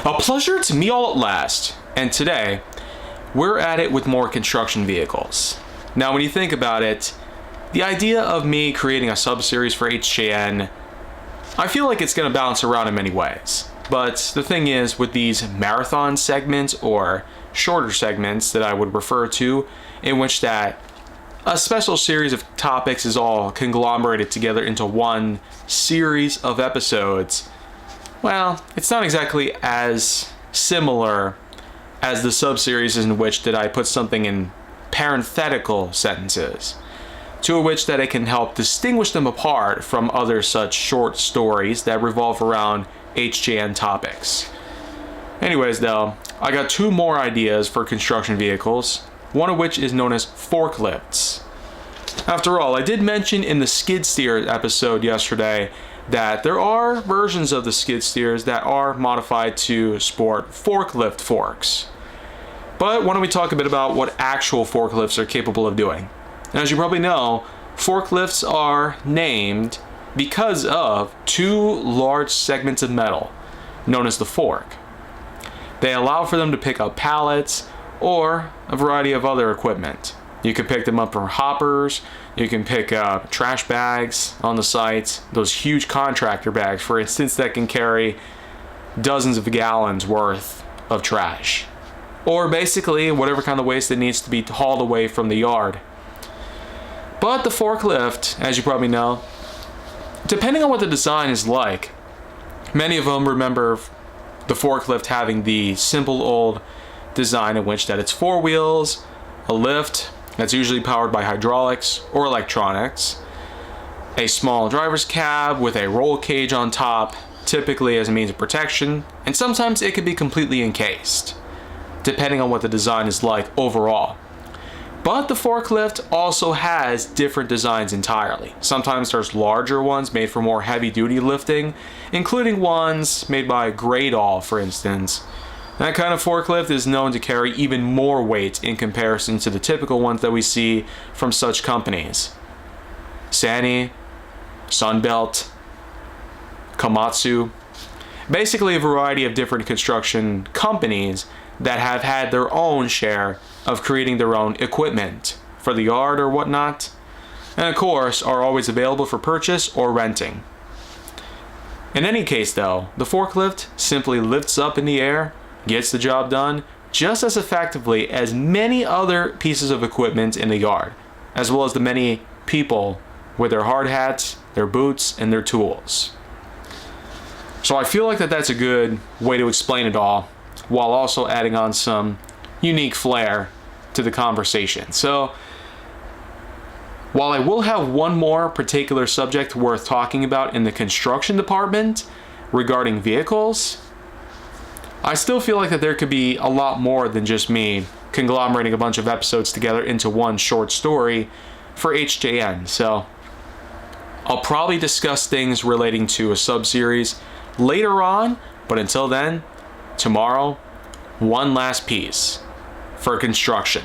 A pleasure to meet all at last, and today we're at it with more construction vehicles. Now when you think about it, the idea of me creating a sub-series for HJN, I feel like it's going to bounce around in many ways. But the thing is, with these marathon segments or shorter segments that I would refer to, in which that a special series of topics is all conglomerated together into one series of episodes, well, it's not exactly as similar as the sub-series in which that I put something in parenthetical sentences, to which that it can help distinguish them apart from other such short stories that revolve around HJN topics. Anyways though, I got two more ideas for construction vehicles, one of which is known as forklifts. After all, I did mention in the skid steer episode yesterday that there are versions of the skid steers that are modified to sport forklift forks. But why don't we talk a bit about what actual forklifts are capable of doing? As you probably know, forklifts are named because of two large segments of metal, known as the fork. They allow for them to pick up pallets or a variety of other equipment. You can pick them up from hoppers, you can pick up trash bags on the site, those huge contractor bags, for instance, that can carry dozens of gallons worth of trash. Or basically whatever kind of waste that needs to be hauled away from the yard. But the forklift, as you probably know, depending on what the design is like, many of them remember the forklift having the simple old design in which that it's four wheels, a lift that's usually powered by hydraulics or electronics, a small driver's cab with a roll cage on top, typically as a means of protection, and sometimes it could be completely encased, depending on what the design is like overall. But the forklift also has different designs entirely. Sometimes there's larger ones made for more heavy-duty lifting, including ones made by Gradall, for instance. That kind of forklift is known to carry even more weight in comparison to the typical ones that we see from such companies. Sany, Sunbelt, Komatsu, basically a variety of different construction companies that have had their own share of creating their own equipment for the yard or whatnot, and of course are always available for purchase or renting. In any case though, the forklift simply lifts up in the air, gets the job done just as effectively as many other pieces of equipment in the yard, as well as the many people with their hard hats, their boots, and their tools. So I feel like that's a good way to explain it all, while also adding on some unique flair to the conversation. So while I will have one more particular subject worth talking about in the construction department regarding vehicles, I still feel like that there could be a lot more than just me conglomerating a bunch of episodes together into one short story for HJN. So I'll probably discuss things relating to a sub-series later on, but until then, tomorrow, one last piece for construction.